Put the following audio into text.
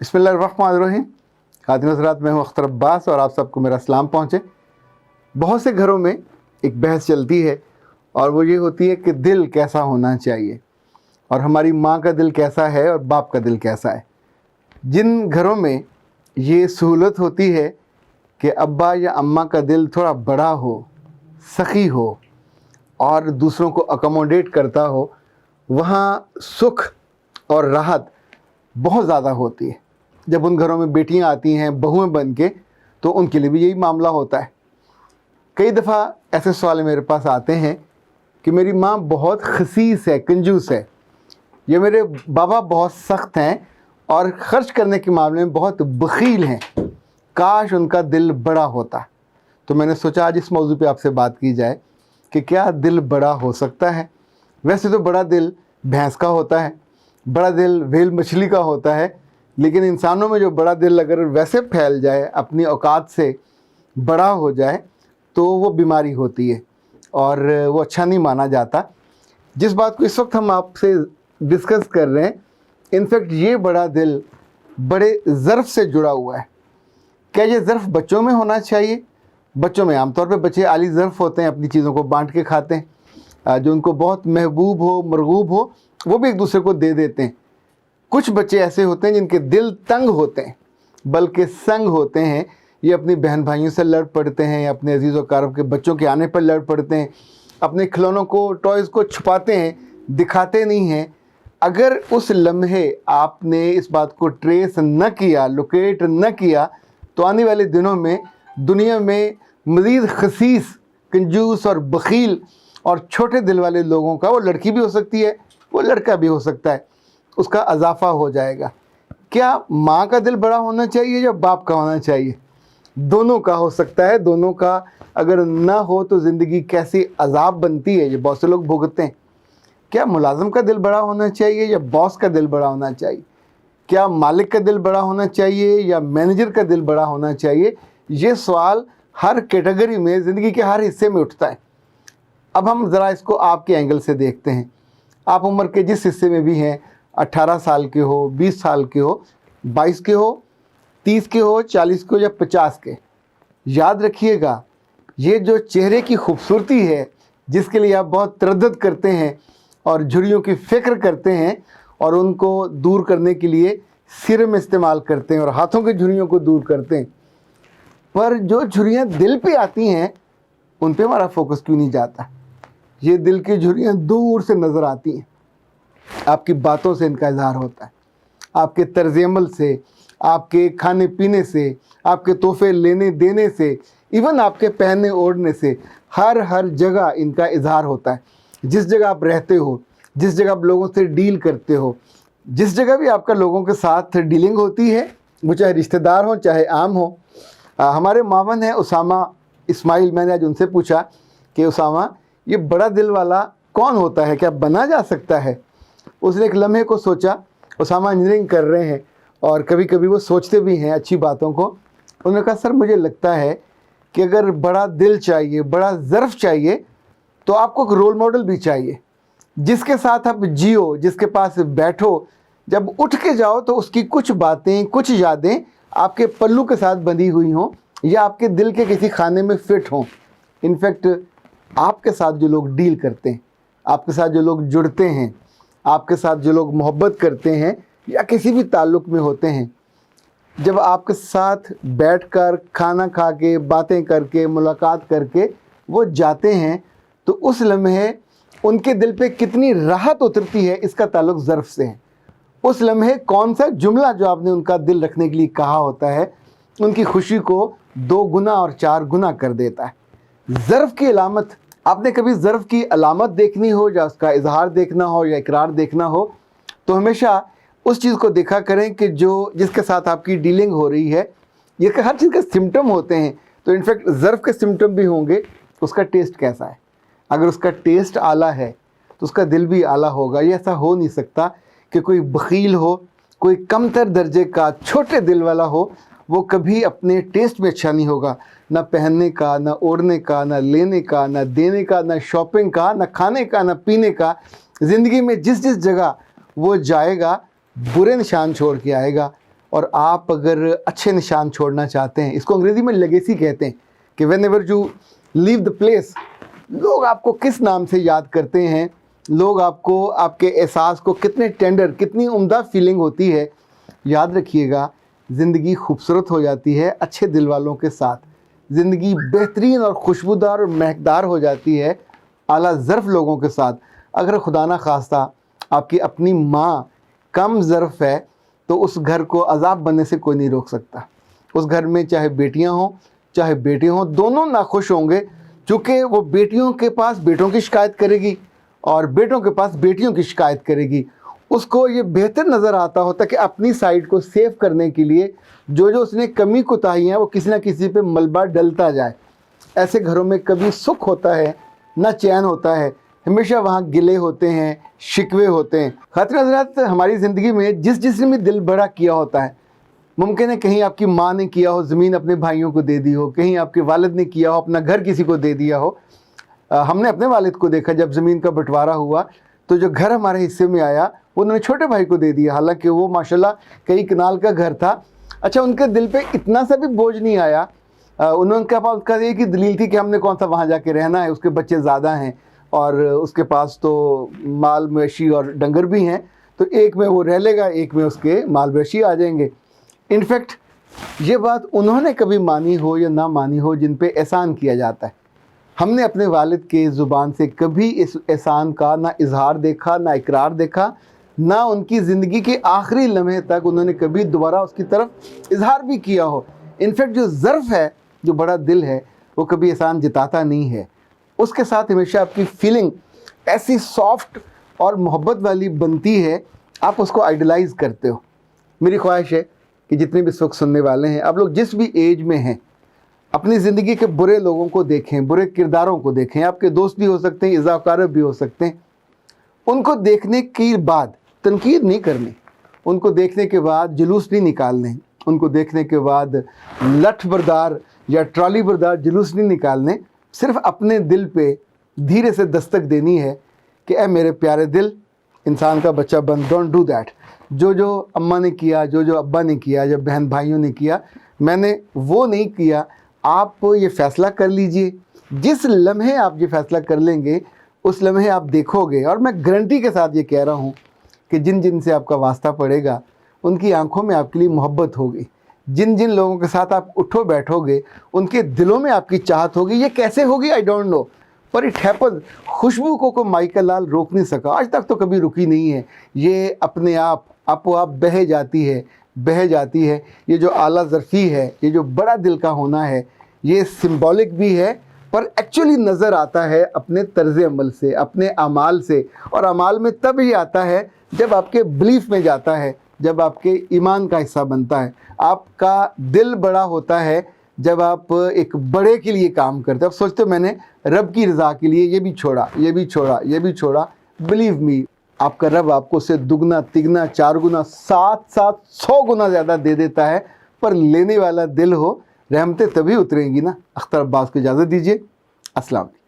बिस्मिल्लाहिर्रहमानिर्रहीम। खातिन हज़रात, मैं हूँ अख्तर अब्बास और आप सबको मेरा सलाम पहुँचे। बहुत से घरों में एक बहस चलती है और वो ये होती है कि दिल कैसा होना चाहिए और हमारी माँ का दिल कैसा है और बाप का दिल कैसा है। जिन घरों में ये सहूलत होती है कि अब्बा या अम्मा का दिल थोड़ा बड़ा हो, सखी हो और दूसरों को अकोमोडेट करता हो, वहाँ सुख और राहत बहुत ज़्यादा होती है। जब उन घरों में बेटियां आती हैं बहुएं बन के, तो उनके लिए भी यही मामला होता है। कई दफ़ा ऐसे सवाल मेरे पास आते हैं कि मेरी माँ बहुत खसीस है, कंजूस है, या मेरे बाबा बहुत सख्त हैं और ख़र्च करने के मामले में बहुत बख़ील हैं, काश उनका दिल बड़ा होता। तो मैंने सोचा आज इस मौजू पे आपसे बात की जाए कि क्या दिल बड़ा हो सकता है। वैसे तो बड़ा दिल भैंस का होता है, बड़ा दिल व्हेल मछली का होता है, लेकिन इंसानों में जो बड़ा दिल अगर वैसे फैल जाए, अपनी औकात से बड़ा हो जाए, तो वो बीमारी होती है और वो अच्छा नहीं माना जाता। जिस बात को इस वक्त हम आपसे डिस्कस कर रहे हैं, इनफैक्ट ये बड़ा दिल बड़े ज़र्फ़ से जुड़ा हुआ है। क्या ये ज़र्फ़ बच्चों में होना चाहिए? बच्चों में आमतौर पे बच्चे आली ज़र्फ़ होते हैं, अपनी चीज़ों को बांट के खाते हैं। जो उनको बहुत महबूब हो, मरगूब हो, वो भी एक दूसरे को दे देते हैं। कुछ बच्चे ऐसे होते हैं जिनके दिल तंग होते हैं, बल्कि संग होते हैं। ये अपनी बहन भाइयों से लड़ पड़ते हैं, अपने अजीज़ व कारब के बच्चों के आने पर लड़ पड़ते हैं, अपने खिलौनों को, टॉयज़ को छुपाते हैं, दिखाते नहीं हैं। अगर उस लम्हे आपने इस बात को ट्रेस न किया, लोकेट न किया, तो आने वाले दिनों में दुनिया में मज़ीद खसीस, कंजूस और बख़ील और छोटे दिल वाले लोगों का, वो लड़की भी हो सकती है, वो लड़का भी हो सकता है, उसका अजाफ़ा हो जाएगा। क्या माँ का दिल बड़ा होना चाहिए या बाप का होना चाहिए? दोनों का हो सकता है। दोनों का अगर ना हो तो ज़िंदगी कैसी अजाब बनती है, ये बहुत से लोग भुगतते हैं। क्या मुलाजिम का दिल बड़ा होना चाहिए या बॉस का दिल बड़ा होना चाहिए? क्या मालिक का दिल बड़ा होना चाहिए या मैनेजर का दिल बड़ा होना चाहिए? ये सवाल हर कैटेगरी में, ज़िंदगी के हर हिस्से में उठता है। अब हम ज़रा इसको आपके एंगल से देखते हैं। आप उम्र के जिस हिस्से में भी हैं, 18 साल के हो, 20 साल के हो, 22 के हो, 30 के हो, 40 के हो या 50 के, याद रखिएगा, ये जो चेहरे की खूबसूरती है, जिसके लिए आप बहुत तरद्दुद करते हैं और झुर्रियों की फ़िक्र करते हैं और उनको दूर करने के लिए सिर में इस्तेमाल करते हैं और हाथों की झुर्रियों को दूर करते हैं, पर जो झुर्रियाँ दिल पे आती हैं, उन पे हमारा फोकस क्यों नहीं जाता? ये दिल की झुर्रियाँ दूर से नज़र आती हैं। आपकी बातों से इनका इज़हार होता है, आपके तर्ज़ अमल से, आपके खाने पीने से, आपके तोहफ़े लेने देने से, इवन आपके पहनने ओढ़ने से, हर जगह इनका इज़हार होता है। जिस जगह आप रहते हो, जिस जगह आप लोगों से डील करते हो, जिस जगह भी आपका लोगों के साथ डीलिंग होती है, वो चाहे रिश्तेदार हो चाहे आम हो। हमारे मावन हैं उसामा इस्माइल, मैंने आज उनसे पूछा कि उसामा, ये बड़ा दिल वाला कौन होता है, क्या बना जा सकता है? उसने एक लम्हे को सोचा। उसामा इंजीनियरिंग कर रहे हैं और कभी कभी वो सोचते भी हैं अच्छी बातों को। उन्होंने कहा, सर मुझे लगता है कि अगर बड़ा दिल चाहिए, बड़ा ज़र्फ़ चाहिए, तो आपको एक रोल मॉडल भी चाहिए, जिसके साथ आप जियो, जिसके पास बैठो, जब उठ के जाओ तो उसकी कुछ बातें, कुछ यादें आपके पल्लू के साथ बंधी हुई हों या आपके दिल के किसी खाने में फ़िट हों। इनफैक्ट आपके साथ जो लोग डील करते हैं, आपके साथ जो लोग जुड़ते हैं, आपके साथ जो लोग मोहब्बत करते हैं या किसी भी ताल्लुक़ में होते हैं, जब आपके साथ बैठकर खाना खा के, बातें करके, मुलाकात करके वो जाते हैं, तो उस लम्हे उनके दिल पे कितनी राहत उतरती है, इसका ताल्लुक़ ज़र्फ़ से है। उस लम्हे कौन सा जुमला जो आपने उनका दिल रखने के लिए कहा होता है, उनकी खुशी को 2 गुना और 4 गुना कर देता है। ज़र्फ़ की अलामत, आपने कभी ज़र्फ़ की अलामत देखनी हो या उसका इज़हार देखना हो या इकरार देखना हो, तो हमेशा उस चीज़ को देखा करें कि जिसके साथ आपकी डीलिंग हो रही है, ये हर चीज़ के सिम्टम होते हैं। तो इनफैक्ट ज़र्फ़ के सिम्टम भी होंगे, उसका टेस्ट कैसा है। अगर उसका टेस्ट आला है तो उसका दिल भी आला होगा। ये ऐसा हो नहीं सकता कि कोई बख़ील हो, कोई कमतर दर्जे का छोटे दिल वाला हो, वो कभी अपने टेस्ट में अच्छा नहीं होगा। ना पहनने का, ना ओढ़ने का, ना लेने का, ना देने का, ना शॉपिंग का, ना खाने का, ना पीने का। ज़िंदगी में जिस जिस जगह वो जाएगा, बुरे निशान छोड़ के आएगा। اور آپ اگر اچھے نشان چھوڑنا چاہتے ہیں، اس کو انگریزی میں لیگیسی کہتے ہیں، کہ whenever you leave the place, لوگ آپ کو کس نام سے یاد کرتے ہیں، لوگ آپ کو، آپ کے احساس کو کتنے ٹینڈر، کتنی عمدہ فیلنگ ہوتی ہے۔ یاد رکھیے گا، زندگی خوبصورت ہو جاتی ہے اچھے دل والوں کے ساتھ، زندگی بہترین اور خوشبودار اور مہکدار ہو جاتی ہے اعلیٰ ظرف لوگوں کے ساتھ۔ اگر خدا نہ خواستہ آپ کی اپنی ماں کم ظرف ہے تو اس گھر کو عذاب بننے سے کوئی نہیں روک سکتا۔ اس گھر میں چاہے بیٹیاں ہوں چاہے بیٹے ہوں، دونوں ناخوش ہوں گے، چونکہ وہ بیٹیوں کے پاس بیٹوں کی شکایت کرے گی اور بیٹوں کے پاس بیٹیوں کی شکایت کرے گی۔ اس کو یہ بہتر نظر آتا ہوتا کہ اپنی سائڈ کو سیو کرنے کے لیے جو اس نے کمی کوتاہیاں ہیں وہ کسی نہ کسی پہ ملبہ ڈلتا جائے۔ ایسے گھروں میں کبھی سکھ ہوتا ہے نہ چین ہوتا ہے، ہمیشہ وہاں گلے ہوتے ہیں، شکوے ہوتے ہیں۔ خاطر حضرات، ہماری زندگی میں جس نے بھی دل بڑا کیا ہوتا ہے، ممکن ہے کہیں آپ کی ماں نے کیا ہو، زمین اپنے بھائیوں کو دے دی ہو، کہیں آپ کے والد نے کیا ہو، اپنا گھر کسی کو دے دیا ہو۔ ہم نے اپنے والد کو دیکھا، جب زمین کا بٹوارا ہوا تو جو گھر ہمارے حصے میں آیا وہ انہوں نے چھوٹے بھائی کو دے دیا، حالانکہ وہ ماشاءاللہ کئی کنال کا گھر تھا۔ اچھا، ان کے دل پہ اتنا سا بھی بوجھ نہیں آیا، انہوں کے پاس کا ایک ہی دلیل تھی کہ ہم نے کون سا وہاں جا کے رہنا ہے، اس کے بچے زیادہ ہیں اور اس کے پاس تو مال مویشی اور ڈنگر بھی ہیں، تو ایک میں وہ رہ لے گا، ایک میں اس کے مال مویشی آ جائیں گے۔ انفیکٹ یہ بات انہوں نے کبھی مانی ہو یا نہ مانی ہو جن پہ احسان کیا جاتا ہے، ہم نے اپنے والد کے زبان سے کبھی اس احسان کا نہ اظہار دیکھا، نہ اقرار دیکھا، نہ ان کی زندگی کے آخری لمحے تک انہوں نے کبھی دوبارہ اس کی طرف اظہار بھی کیا ہو۔ انفیکٹ جو ظرف ہے، جو بڑا دل ہے، وہ کبھی احسان جتاتا نہیں ہے، اس کے ساتھ ہمیشہ آپ کی فیلنگ ایسی سافٹ اور محبت والی بنتی ہے، آپ اس کو آئیڈلائز کرتے ہو۔ میری خواہش ہے کہ جتنے بھی اس وقت سننے والے ہیں، آپ لوگ جس بھی ایج میں ہیں، اپنی زندگی کے برے لوگوں کو دیکھیں، برے کرداروں کو دیکھیں، آپ کے دوست بھی ہو سکتے ہیں، اضافہ بھی ہو سکتے ہیں، ان کو دیکھنے کے بعد تنقید نہیں کرنی، ان کو دیکھنے کے بعد جلوس نہیں نکالنے، ان کو دیکھنے کے بعد لٹھ بردار یا ٹرالی بردار جلوس نہیں نکالنے، صرف اپنے دل پہ دھیرے سے دستک دینی ہے کہ اے میرے پیارے دل، انسان کا بچہ بن، ڈونٹ ڈو دیٹ۔ جو اماں نے کیا، جو ابا نے کیا، جب بہن بھائیوں نے کیا، میں نے وہ نہیں کیا۔ آپ یہ فیصلہ کر لیجئے، جس لمحے آپ یہ فیصلہ کر لیں گے اس لمحے آپ دیکھو گے، اور میں گارنٹی کے ساتھ یہ کہہ رہا ہوں کہ جن سے آپ کا واسطہ پڑے گا ان کی آنکھوں میں آپ کے لیے محبت ہوگی، جن لوگوں کے ساتھ آپ اٹھو بیٹھو گے ان کے دلوں میں آپ کی چاہت ہوگی۔ یہ کیسے ہوگی آئی ڈونٹ نو، پر اٹ ہیپن۔ خوشبو کو مائیکل لال روک نہیں سکا، آج تک تو کبھی رکی نہیں ہے، یہ اپنے آپ و آپ بہہ جاتی ہے۔ یہ جو اعلیٰ ظرفی ہے، یہ جو بڑا دل کا ہونا ہے، یہ سمبولک بھی ہے، پر ایکچولی نظر آتا ہے اپنے طرز عمل سے، اپنے اعمال سے، اور اعمال میں تب ہی آتا ہے جب آپ کے بلیف میں جاتا ہے، جب آپ کے ایمان کا حصہ بنتا ہے۔ آپ کا دل بڑا ہوتا ہے جب آپ ایک بڑے کے لیے کام کرتے ہیں، آپ سوچتے میں نے رب کی رضا کے لیے یہ بھی چھوڑا۔ بلیو می، آپ کا رب آپ کو سے دگنا تگنا 4 گنا 100 گنا زیادہ دے دیتا ہے، پر لینے والا دل ہو، رحمتیں تبھی اتریں گی نا۔ اختر عباس کو اجازت دیجیے، السلام علیکم۔